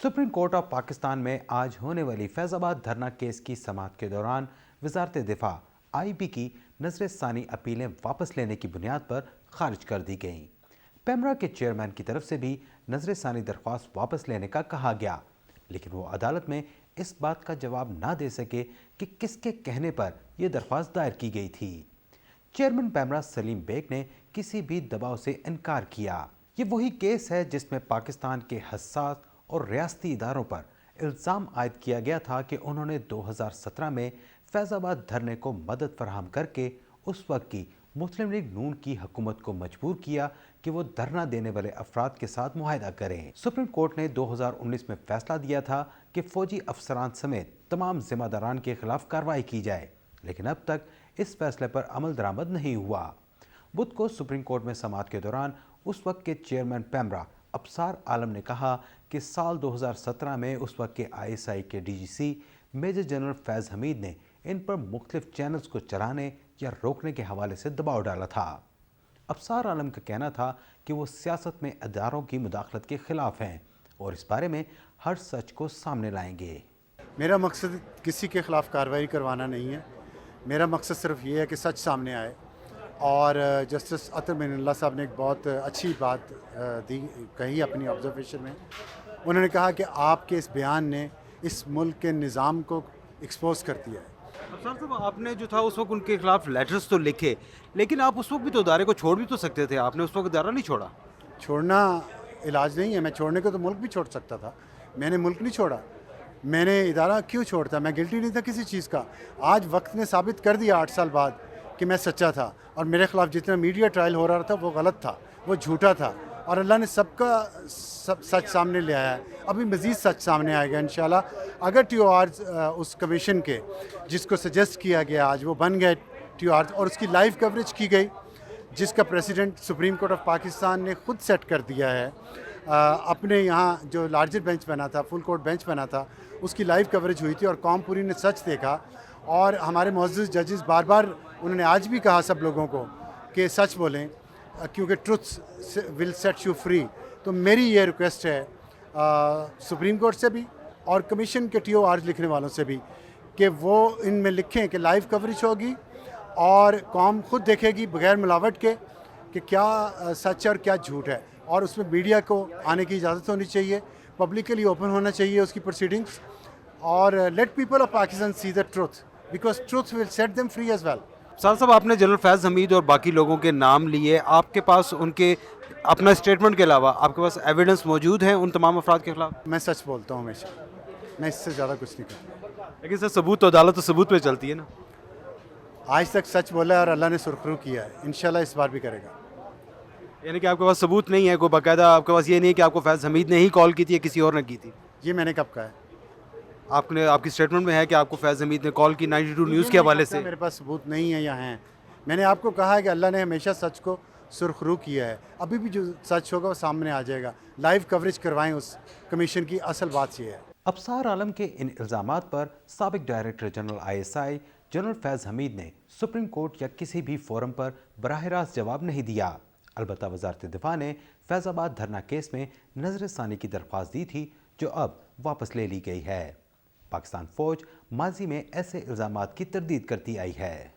Supreme court of Pakistan में आज होने वाली फैजाबाद धरना केस की समाअत के दौरान वजारत दिफा IB की नजर सानी अपीलें वापस लेने की बुनियाद पर खारिज कर दी गईं। पेमरा के चेयरमैन की तरफ से भी नजर सानी दरख्वास्त वापस लेने का कहा गया, लेकिन वो अदालत में इस बात का जवाब ना दे सके कि किसके कहने पर यह दरख्वास्त दायर की गई थी। चेयरमैन पेमरा सलीम बेग ने किसी भी दबाव से इनकार किया। ये वही केस है जिसमें पाकिस्तान के हसास और रियासती इदारों पर इल्ज़ाम आयद किया गया था कि उन्होंने 2017 में फैज़ाबाद धरने को मदद फराहम करके उस वक्त की मुस्लिम लीग नून की हुकूमत को मजबूर किया कि वो धरना देने वाले अफराद के साथ मुआहदा करें। सुप्रीम कोर्ट ने 2019 में फैसला दिया था कि फौजी अफसरान समेत तमाम जिम्मेदारान के खिलाफ कार्रवाई की जाए, लेकिन अब तक इस फैसले पर अमल दरामद नहीं हुआ। बुध को सुप्रीम कोर्ट में समाअत के दौरान उस वक्त के चेयरमैन पेमरा अबसार आलम ने कहा कि साल 2017 में उस वक्त के ISI के DGC मेजर जनरल फैज़ हमीद ने इन पर मुख्तलिफ चैनल्स को चलाने या रोकने के हवाले से दबाव डाला था। अबसार आलम का कहना था कि वो सियासत में इदारों की मुदाखलत के खिलाफ हैं और इस बारे में हर सच को सामने लाएंगे। मेरा मकसद किसी के ख़िलाफ़ कार्रवाई करवाना नहीं है। मेरा मकसद सिर्फ ये है कि सच सामने आए। और जस्टिस अतर मिनल्ला साहब ने एक बहुत अच्छी बात कही अपनी ऑब्जर्वेशन में। उन्होंने कहा कि आपके इस बयान ने इस मुल्क के निज़ाम को एक्सपोज कर दिया है। अफसर साहब, आपने जो था उस वक्त उनके खिलाफ लेटर्स तो लिखे, लेकिन आप उस वक्त भी तो इदारे को छोड़ भी तो सकते थे। आपने उस वक्त इदारा नहीं छोड़ा। छोड़ना इलाज नहीं है। मैं छोड़ने को तो मुल्क भी छोड़ सकता था, मैंने मुल्क नहीं छोड़ा। मैंने इदारा क्यों छोड़ता? मैं गिल्टी नहीं था किसी चीज़ का। आज वक्त ने साबित कर दिया 8 साल बाद कि मैं सच्चा था और मेरे ख़िलाफ़ जितना मीडिया ट्रायल हो रहा था वो गलत था, वो झूठा था, और अल्लाह ने सबका सच सामने ले आया है। अभी मज़ीद सच सामने आएगा इंशाल्लाह। अगर TORs उस कमीशन के जिसको सजेस्ट किया गया आज वो बन गए TORs और उसकी लाइव कवरेज की गई, जिसका president supreme court of Pakistan ने ख़ुद सेट कर दिया है, अपने यहाँ जो लार्जर बेंच बना था, फुल कोर्ट बेंच बना था, उसकी लाइव कवरेज हुई थी और कौम पूरी ने सच देखा। और हमारे मुअज़्ज़ज़ जजेस बार बार उन्होंने आज भी कहा सब लोगों को कि सच बोलें, क्योंकि truth will set you free. तो मेरी ये रिक्वेस्ट है सुप्रीम कोर्ट से भी और कमीशन के TORs लिखने वालों से भी कि वो इनमें लिखें कि लाइव कवरेज होगी और कौम खुद देखेगी बग़ैर मिलावट के कि क्या सच है और क्या झूठ है, और उसमें मीडिया को आने की इजाज़त होनी चाहिए, पब्लिकली ओपन होना चाहिए उसकी प्रोसीडिंग्स, और let people of Pakistan see the truth, because truth will set them free as well. साहब, आपने जनरल फैज़ हमीद और बाकी लोगों के नाम लिए, आपके पास उनके अपना स्टेटमेंट के अलावा आपके पास एविडेंस मौजूद है उन तमाम अफराद के खिलाफ? मैं सच बोलता हूँ हमेशा, मैं इससे ज़्यादा कुछ नहीं करता। लेकिन सर, सबूत तो अदालत तो सबूत पे चलती है ना। आज तक सच बोला है और अल्लाह ने सुरखरू किया है, इंशाल्लाह इस बार भी करेगा। यानी कि आपके पास सबूत नहीं है कोई बाकायदा? आपके पास ये नहीं है कि आपको फैज़ हमीद ने ही कॉल की थी या किसी और ने की थी? ये मैंने कब कहा है? आपने आपकी स्टेटमेंट में है कि आपको फैज़ हमीद ने कॉल की 92 न्यूज़ के हवाले से। मेरे पास सबूत नहीं है या हैं। मैंने आपको कहा है कि अल्लाह ने हमेशा सच को सुरखरू किया है। अभी भी जो सच होगा वो सामने आ जाएगा। लाइव कवरेज करवाएं उस कमीशन की, असल बात ये है। अबसार आलम के इन इल्ज़ामात पर साबिक डायरेक्टर जनरल ISI जनरल फैज़ हमीद ने सुप्रीम कोर्ट या किसी भी फोरम पर बराह रास्त जवाब नहीं दिया। अलबत्ता वजारत दिफा ने फैज़ाबाद धरना केस में नजर सानी की दरख्वास्त दी थी, जो अब वापस ले ली गई है। पाकिस्तान फ़ौज माजी में ऐसे इल्ज़ामात की तरदीद करती आई है।